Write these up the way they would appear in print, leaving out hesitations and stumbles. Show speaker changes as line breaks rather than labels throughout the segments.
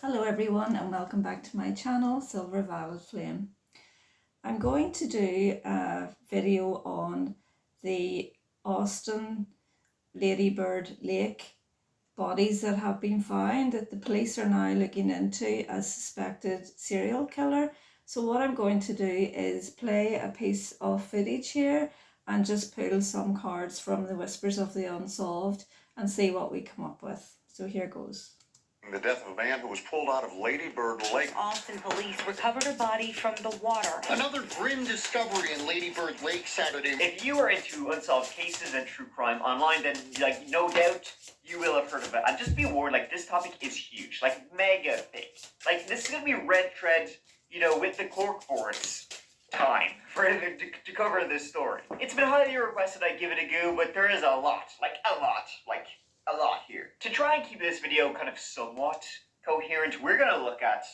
Hello everyone and welcome back to my channel, Silver Violet Flame. I'm going to do a video on the Austin Ladybird Lake bodies that have been found that the police are now looking into as suspected serial killer. So what I'm going to do is play a piece of footage here and just pull some cards from the Whispers of the Unsolved and see what we come up with. So here goes.
The death of a man who was pulled out of Ladybird Lake.
Austin police recovered a body from the water.
Another grim discovery in Ladybird Lake Saturday.
If you are into unsolved cases and true crime online, then no doubt you will have heard of it. And just be warned, this topic is huge, mega big. This is gonna be red thread, with the corkboards time to cover this story. It's been highly requested I give it a go, but there is a lot here. To try and keep this video kind of somewhat coherent, we're going to look at,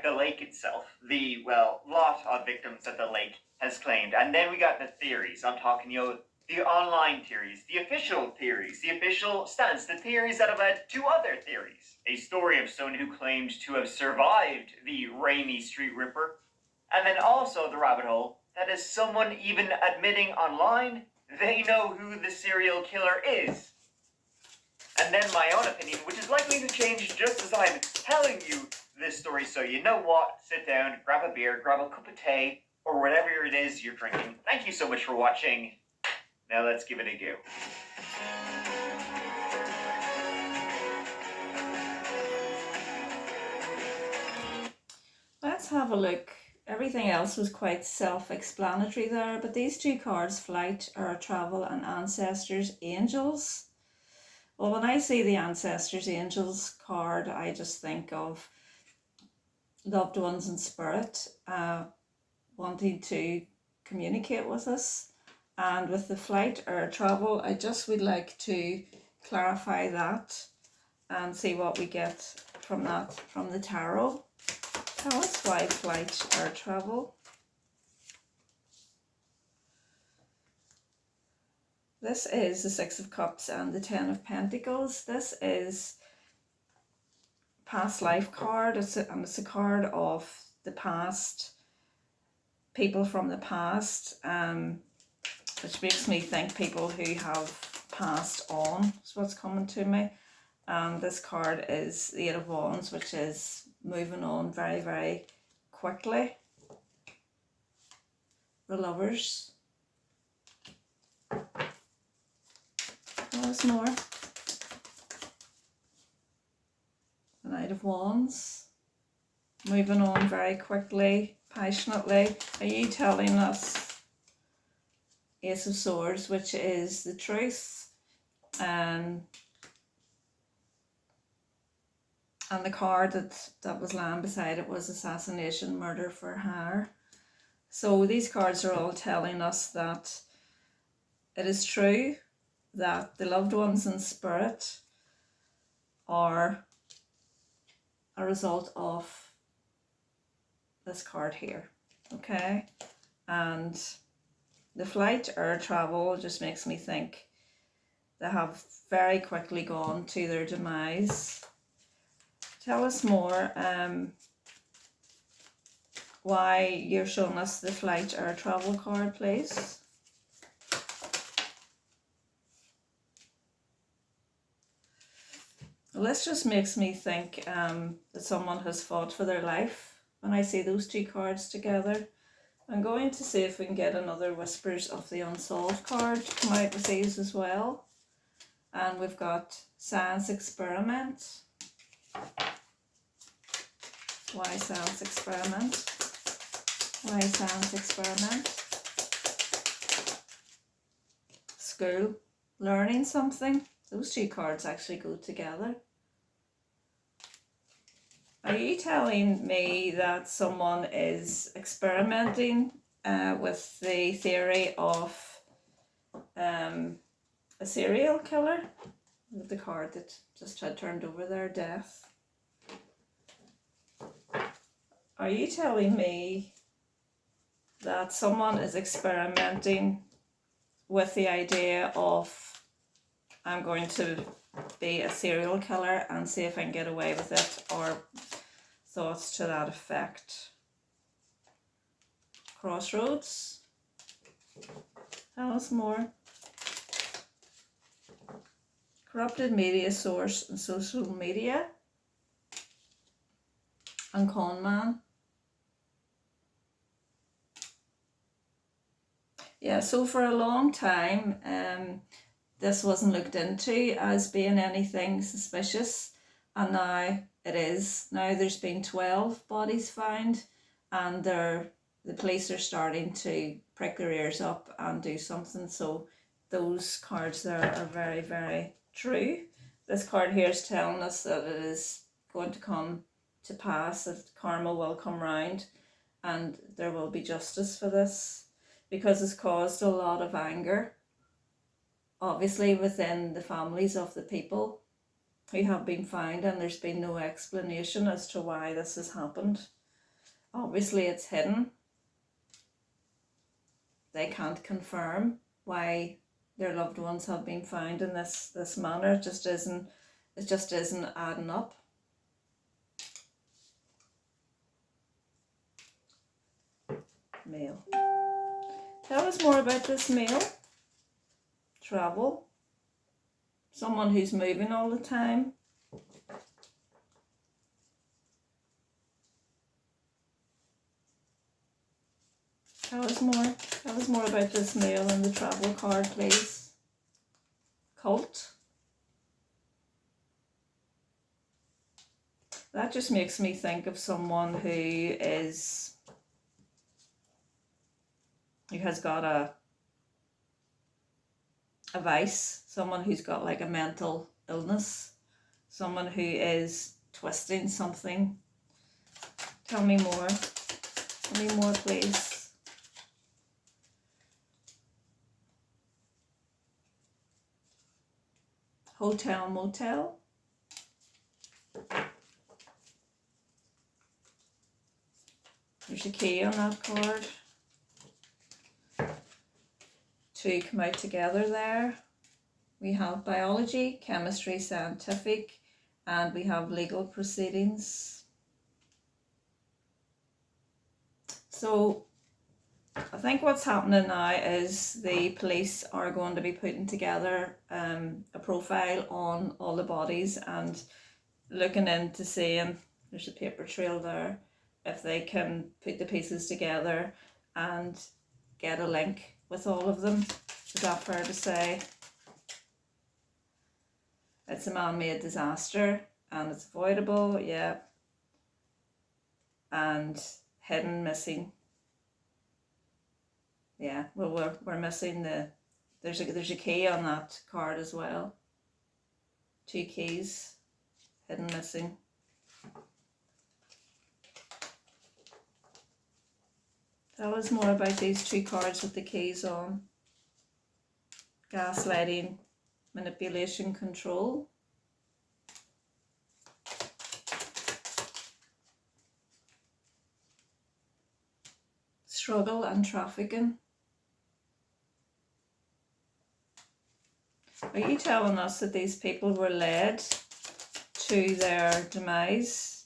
the lake itself, the, lot of victims that the lake has claimed, and then we got the theories. I'm talking, the online theories, the official stance, the theories that have led to other theories. A story of someone who claimed to have survived the Rainy Street Ripper, and then also the rabbit hole that is someone even admitting online they know who the serial killer is. And then my own opinion, which is likely to change just as I'm telling you this story. So you know what? Sit down, grab a beer, grab a cup of tea, or whatever it is you're drinking. Thank you so much for watching. Now let's give it a go.
Let's have a look. Everything else was quite self-explanatory there, but these two cards, Flight, or Travel, and Ancestors, Angels. Well, when I see the Ancestors Angels card, I just think of loved ones in spirit wanting to communicate with us. And with the Flight or Travel, I just would like to clarify that and see what we get from that from the tarot. Tell us why Flight or Travel. This is the Six of Cups and the Ten of Pentacles. This is past life card, and it's a card of the past, people from the past, which makes me think people who have passed on is what's coming to me. And this card is the Eight of Wands, which is moving on very, very quickly. The Lovers. There's more. The Knight of Wands. Moving on very quickly, passionately. Are you telling us Ace of Swords, which is the truth? And the card that was lying beside it was Assassination, Murder for Hire. So these cards are all telling us that it is true that the loved ones in spirit are a result of this card here, okay? And the Flight or Travel just makes me think they have very quickly gone to their demise. Tell us more why you're showing us the Flight or Travel card, please. This just makes me think that someone has fought for their life when I see those two cards together. I'm going to see if we can get another Whispers of the Unsolved card to come out with these as well. And we've got Science Experiment. Why Science Experiment? Why Science Experiment? School. Learning something. Those two cards actually go together. Are you telling me that someone is experimenting with the theory of a serial killer? The card that just had turned over there, Death. Are you telling me that someone is experimenting with the idea of I'm going to be a serial killer and see if I can get away with it, or thoughts to that effect. Crossroads. Tell us more. Corrupted media source and social media. And con man. Yeah, so for a long time, this wasn't looked into as being anything suspicious, and now it is. Now there's been 12 bodies found, and the police are starting to prick their ears up and do something. So those cards there are very, very true. This card here is telling us that it is going to come to pass, that karma will come round and there will be justice for this, because it's caused a lot of anger, obviously within the families of the people who have been found, and there's been no explanation as to why this has happened. Obviously it's hidden. They can't confirm why their loved ones have been found in this manner. It just isn't adding up. Male. Tell us more about this male. Travel. Someone who's moving all the time. Tell us more. Tell us more about this male in the travel card, please. Cult. That just makes me think of someone who has got a vice, someone who's got like a mental illness, someone who is twisting something. Tell me more. Tell me more, please. Hotel, motel. There's a key on that card. Two come out together there. We have biology, chemistry, scientific, and we have legal proceedings. So I think what's happening now is the police are going to be putting together a profile on all the bodies and looking into seeing, there's a paper trail there, if they can put the pieces together and get a link with all of them. Is that fair to say? It's a man-made disaster and it's avoidable, yeah. And hidden, missing. Yeah, well we're missing there's a key on that card as well. Two keys, hidden, missing. Tell us more about these two cards with the keys on. Gaslighting, manipulation, control. Struggle and trafficking. Are you telling us that these people were led to their demise?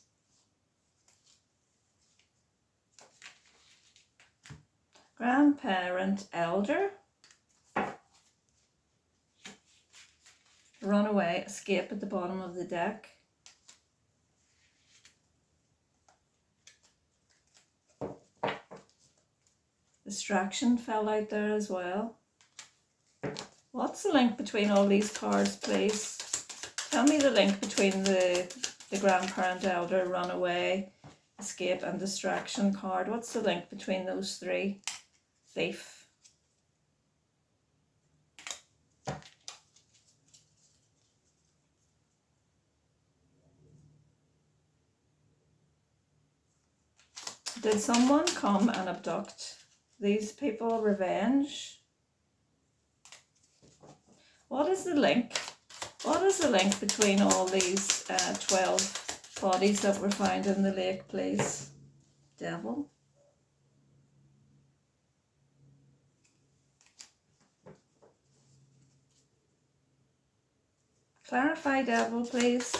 Grandparent, elder. Runaway, escape at the bottom of the deck. Distraction fell out there as well. What's the link between all these cards, please? Tell me the link between the grandparent, elder, runaway, escape and distraction card. What's the link between those three? Thief. Did someone come and abduct these people? Revenge? What is the link? What is the link between all these 12 bodies that were found in the lake, please? Devil? Clarify, devil, please.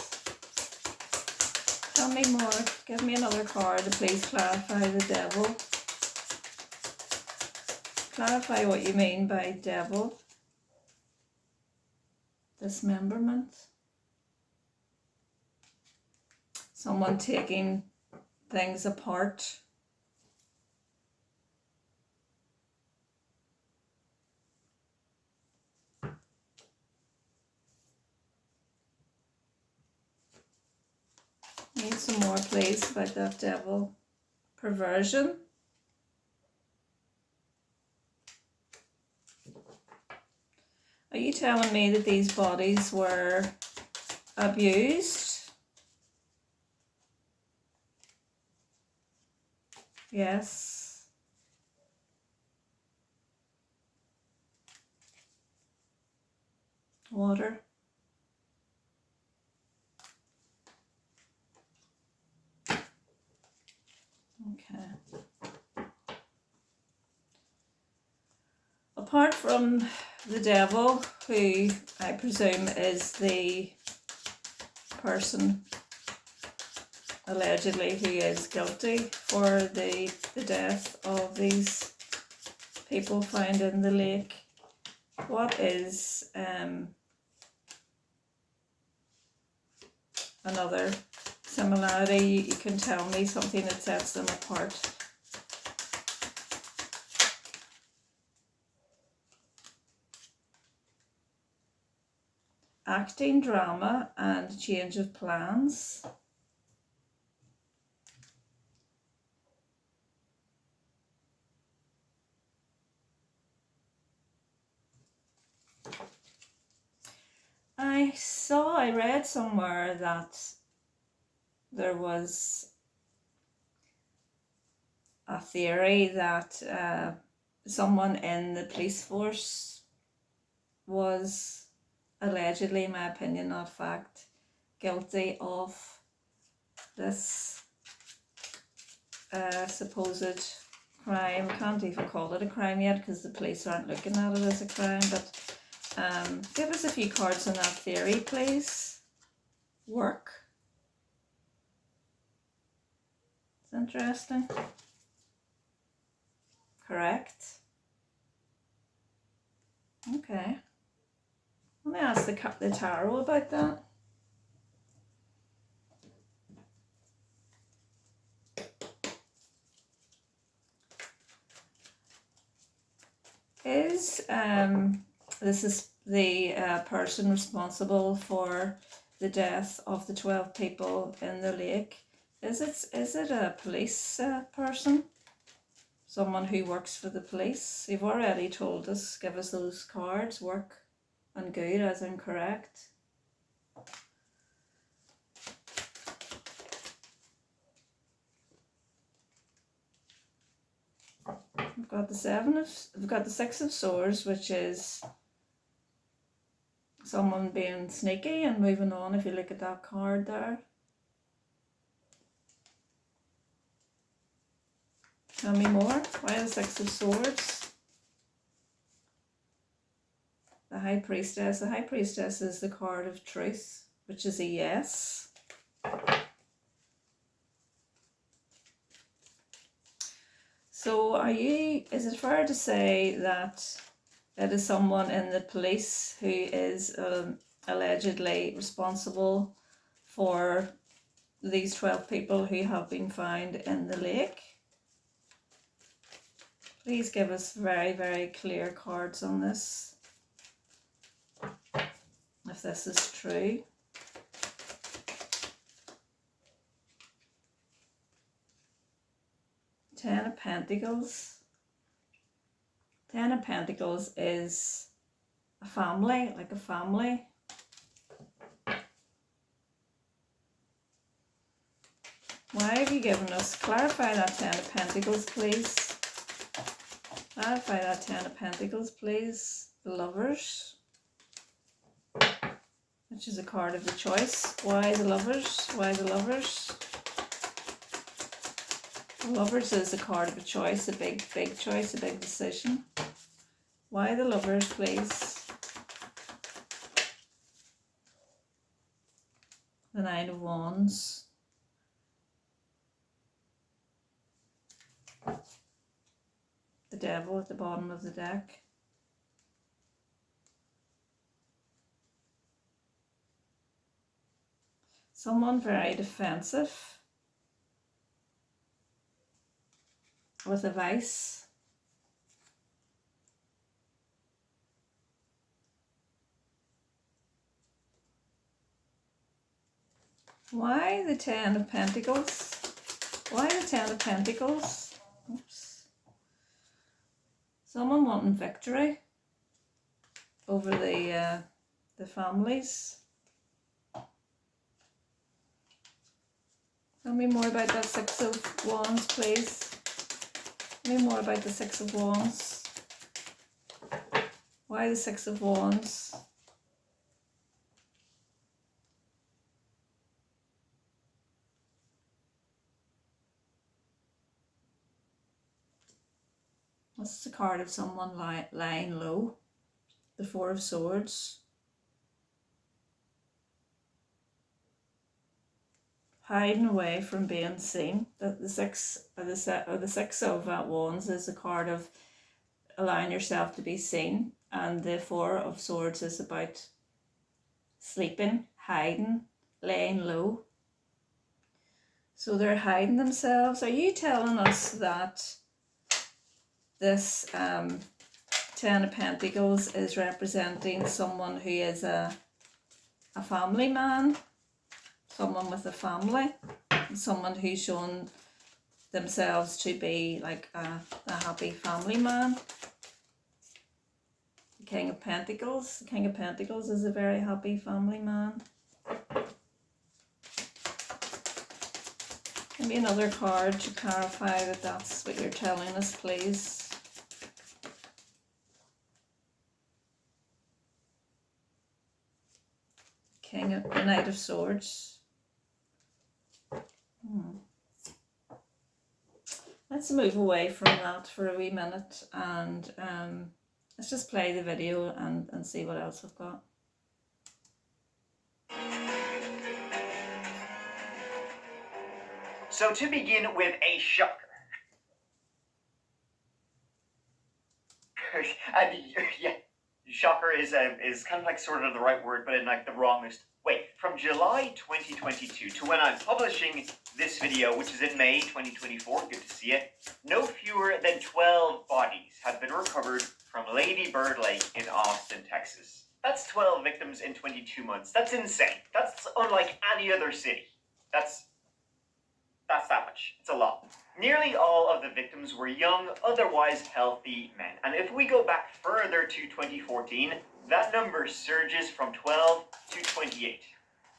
Tell me more. Give me another card to please clarify the devil. Clarify what you mean by devil. Dismemberment. Someone taking things apart. Need some more, please, about that devil. Perversion. Are you telling me that these bodies were abused? Yes. Water. Okay. Apart from the devil, who I presume is the person allegedly who is guilty for the death of these people found in the lake, what is another similarity? You can tell me something that sets them apart. Acting, drama, and change of plans. I read somewhere that there was a theory that someone in the police force was allegedly, in my opinion, not fact, guilty of this supposed crime. I can't even call it a crime yet because the police aren't looking at it as a crime, but give us a few cards on that theory, please. Work. It's interesting. Correct. Okay. Let me ask the tarot about that. Is this is the person responsible for the death of the 12 people in the lake? Is it a police person? Someone who works for the police? You've already told us, give us those cards, work and good as incorrect. We've got the Six of Swords, which is someone being sneaky and moving on, if you look at that card there. Tell me more. Why the Six of Swords? The High Priestess. The High Priestess is the card of truth, which is a yes. So is it fair to say that it is someone in the police who is allegedly responsible for these 12 people who have been found in the lake? Please give us very, very clear cards on this, if this is true. Ten of Pentacles. Ten of Pentacles is a family, like a family. Why have you given us? Clarify that Ten of Pentacles, please. Clarify that Ten of Pentacles, please. The Lovers, which is a card of the choice. Why the Lovers? Why the Lovers? The Lovers is a card of a choice, a big choice, a big decision. Why the Lovers, please? Nine of Wands. The Devil at the bottom of the deck. Someone very defensive with a vice. Why the Ten of Pentacles? Why the Ten of Pentacles? Oops. Someone wanting victory over the families. Tell me more about that Six of Wands, please. Tell me more about the Six of Wands. Why the Six of Wands? This is a card of someone lying low. The Four of Swords. Hiding away from being seen. The Six of Wands is a card of allowing yourself to be seen, and the Four of Swords is about sleeping, hiding, laying low. So they're hiding themselves. Are you telling us that this Ten of Pentacles is representing someone who is a family man, someone with a family, someone who's shown themselves to be like a happy family man? The King of Pentacles. The King of Pentacles is a very happy family man. Give me another card to clarify that that's what you're telling us, please. The Knight of Swords. Let's move away from that for a wee minute and let's just play the video and see what else we've got.
So to begin with a shocker. And yeah, shocker is kind of like sort of the right word, but in like the wrongest way. From July 2022 to when I'm publishing this video, which is in May 2024, good to see it, no fewer than 12 bodies have been recovered from Ladybird Lake in Austin, Texas. That's 12 victims in 22 months. That's insane. That's unlike any other city. That's that much. It's a lot. Nearly all of the victims were young, otherwise healthy men. And if we go back further to 2014, that number surges from 12 to 28.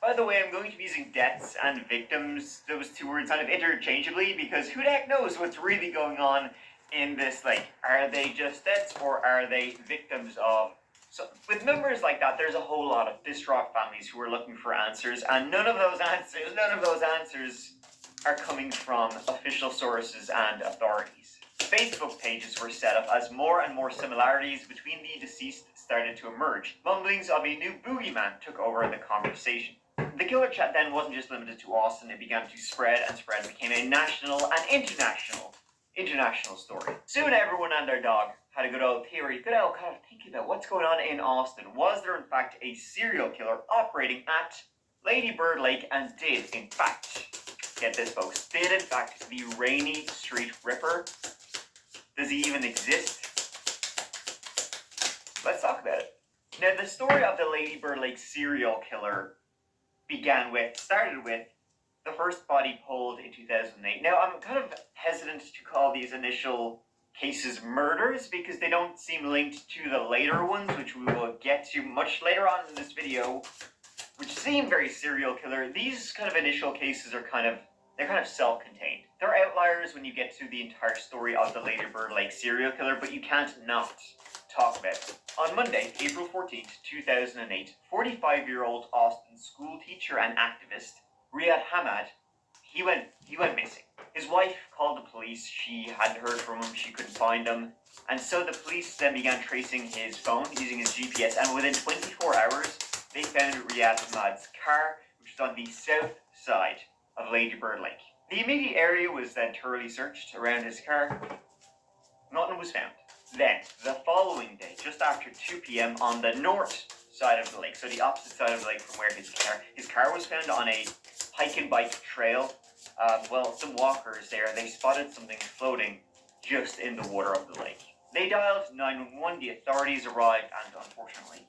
By the way, I'm going to be using deaths and victims, those two words kind of interchangeably, because who the heck knows what's really going on in this, like, are they just deaths or are they victims of... So with numbers like that, there's a whole lot of distraught families who are looking for answers, and none of those answers are coming from official sources and authorities. Facebook pages were set up as more and more similarities between the deceased started to emerge. Mumblings of a new boogeyman took over the conversation. The killer chat then wasn't just limited to Austin, it began to spread and became a national and international story. Soon everyone and their dog had a good old theory, good old kind of thinking about what's going on in Austin. Was there in fact a serial killer operating at Ladybird Lake, and did in fact, get this folks, did in fact the Rainy Street Ripper, does he even exist? Let's talk about it. Now the story of the Ladybird Lake serial killer started with the first body pulled in 2008. Now I'm kind of hesitant to call these initial cases murders because they don't seem linked to the later ones, which we will get to much later on in this video, which seem very serial killer. These kind of initial cases are kind of self-contained. They're outliers when you get to the entire story of the Ladybird Lake serial killer, but you can't not talk about it. On Monday, April 14th, 2008, 45-year-old Austin school teacher and activist Riyad Hamad, he went missing. His wife called the police. She hadn't heard from him. She couldn't find him. And so the police then began tracing his phone using his GPS, and within 24 hours, they found Riyad Hamad's car, which which was on the south side of Ladybird Lake. The immediate area was then thoroughly searched around his car. Nothing was found. Then, the following day, just after 2 p.m. on the north side of the lake, so the opposite side of the lake from where his car was found on a hike and bike trail. Some walkers there, they spotted something floating just in the water of the lake. They dialed 911, the authorities arrived, and unfortunately,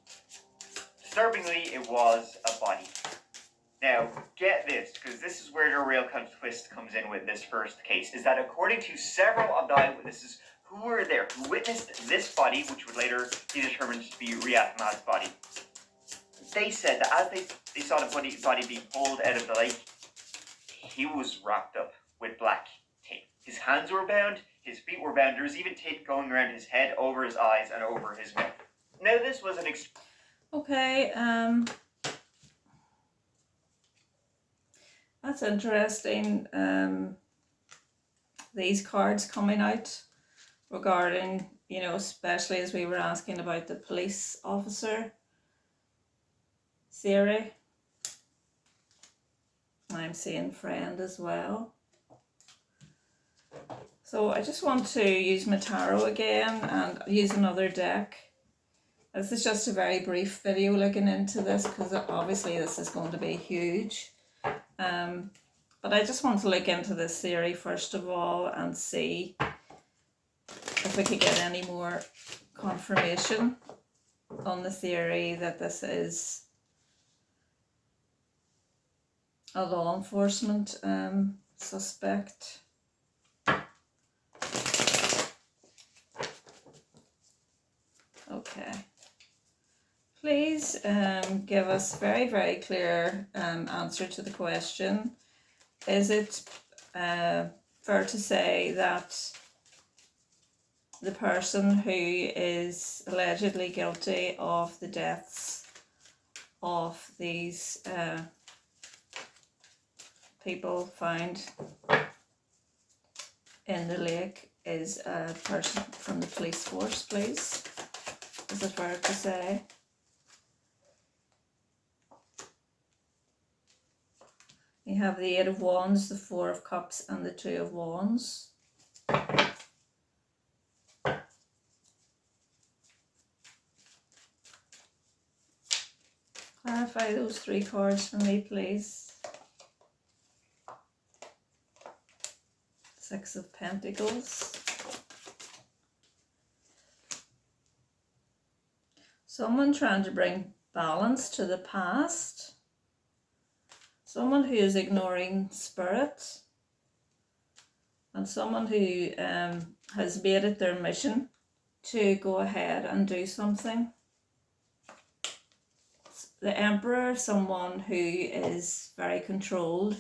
disturbingly, it was a body. Now, get this, because this is where the real kind of twist comes in with this first case, is that according to several of the eyewitnesses who were there, who witnessed this body, which would later be determined to be Rahanni's body, they said that as they saw the body being pulled out of the lake, he was wrapped up with black tape. His hands were bound, his feet were bound, there was even tape going around his head, over his eyes, and over his mouth. Now, this was an
Okay, that's interesting. These cards coming out regarding, you know, especially as we were asking about the police officer theory. I'm seeing friend as well. So I just want to use my tarot again and use another deck. This is just a very brief video looking into this because obviously this is going to be huge. But I just want to look into this theory first of all and see if we could get any more confirmation on the theory that this is a law enforcement suspect. Okay. Please give us very, very clear answer to the question. Is it fair to say that the person who is allegedly guilty of the deaths of these people found in the lake is a person from the police force, please? Is it fair to say? You have the 8 of Wands, the 4 of Cups, and the 2 of Wands. Clarify those 3 cards for me, please. 6 of Pentacles. Someone trying to bring balance to the past. Someone who is ignoring spirit. And someone who has made it their mission to go ahead and do something. The Emperor, someone who is very controlled,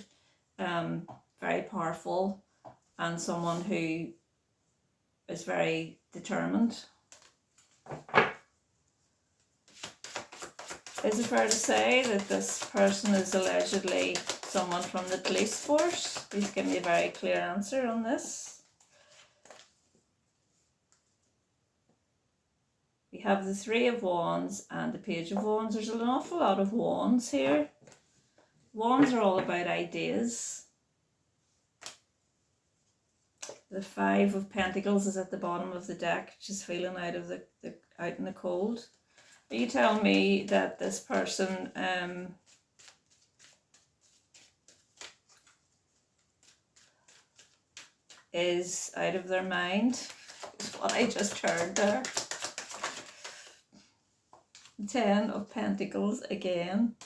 very powerful, and someone who is very determined. Is it fair to say that this person is allegedly someone from the police force? Please give me a very clear answer on this. We have the 3 of Wands and the Page of Wands. There's an awful lot of wands here. Wands are all about ideas. The 5 of Pentacles is at the bottom of the deck, just feeling out in the cold. Are you telling me that this person is out of their mind? Is what I just heard there. 10 of Pentacles again.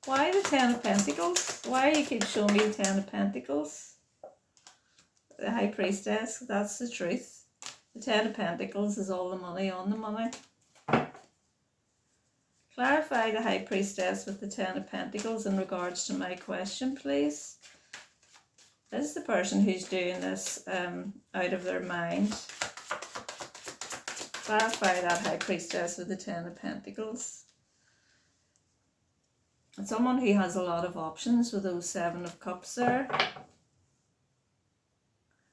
Why the 10 of Pentacles? Why you keep showing me the 10 of Pentacles? The High Priestess, that's the truth. The 10 of Pentacles is all the money on the money. Clarify the High Priestess with the 10 of Pentacles in regards to my question, please. This is the person who's doing this out of their mind. Clarify that High Priestess with the 10 of Pentacles. And someone who has a lot of options with those 7 of Cups there.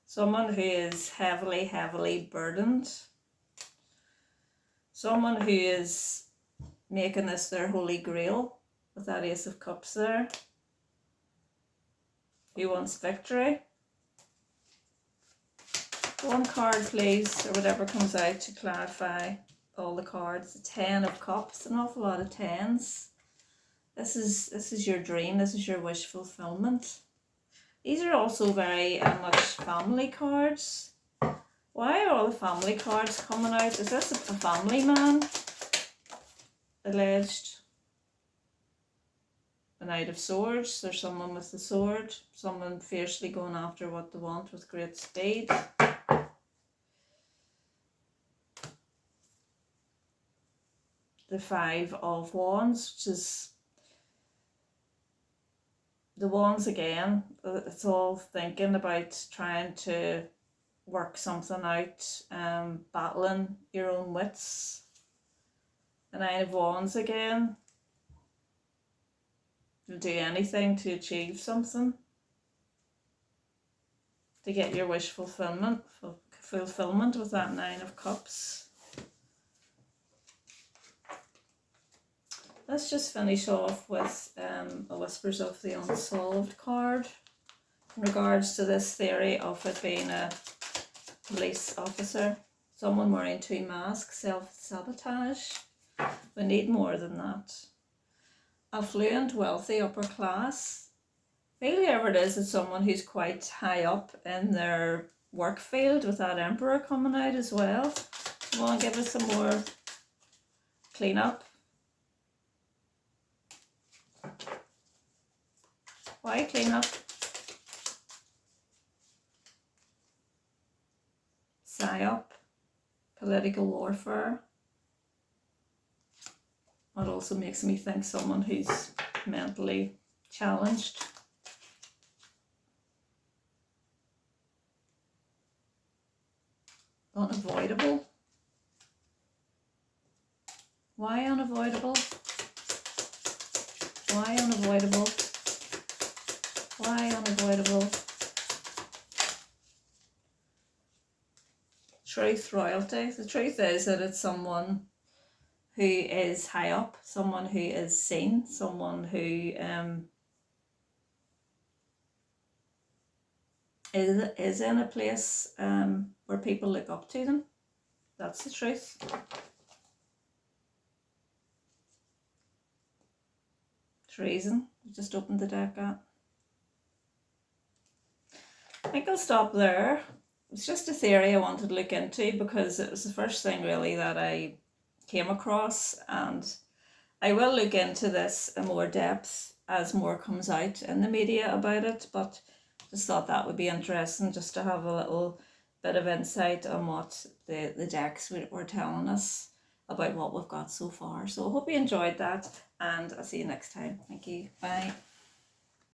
Someone who is heavily, heavily burdened. Someone who is making this their holy grail with that Ace of Cups there. Who wants victory? One card please, or whatever comes out to clarify all the cards. The 10 of Cups, an awful lot of 10s. This is your dream, this is your wish fulfillment. These are also very much family cards. Why are all the family cards coming out? Is this a family man? Alleged. The Knight of Swords. There's someone with the sword. Someone fiercely going after what they want with great speed. The 5 of Wands, which is the Wands again. It's all thinking about trying to work something out, battling your own wits. The 9 of Wands again. You'll do anything to achieve something, to get your wish fulfillment with that 9 of Cups. Let's just finish off with a Whispers of the Unsolved card in regards to this theory of it being a police officer. Someone wearing 2 masks, self-sabotage. We need more than that. Affluent, wealthy, upper class. I feel whoever it is someone who's quite high up in their work field with that Emperor coming out as well. Come on, give us some more clean up. Why clean up? PSYOP, political warfare. It also makes me think someone who's mentally challenged. Unavoidable. Why unavoidable? Why unavoidable? Why unavoidable? Truth, royalty. The truth is that it's someone who is high up, someone who is seen, someone who is in a place where people look up to them. That's the truth. Treason. I just opened the deck up. I think I'll stop there. It's just a theory I wanted to look into because it was the first thing really that I came across, and I will look into this in more depth as more comes out in the media about it, but just thought that would be interesting just to have a little bit of insight on what the decks were telling us about what we've got so far. So I hope you enjoyed that, and I'll see you next time. Thank you. Bye.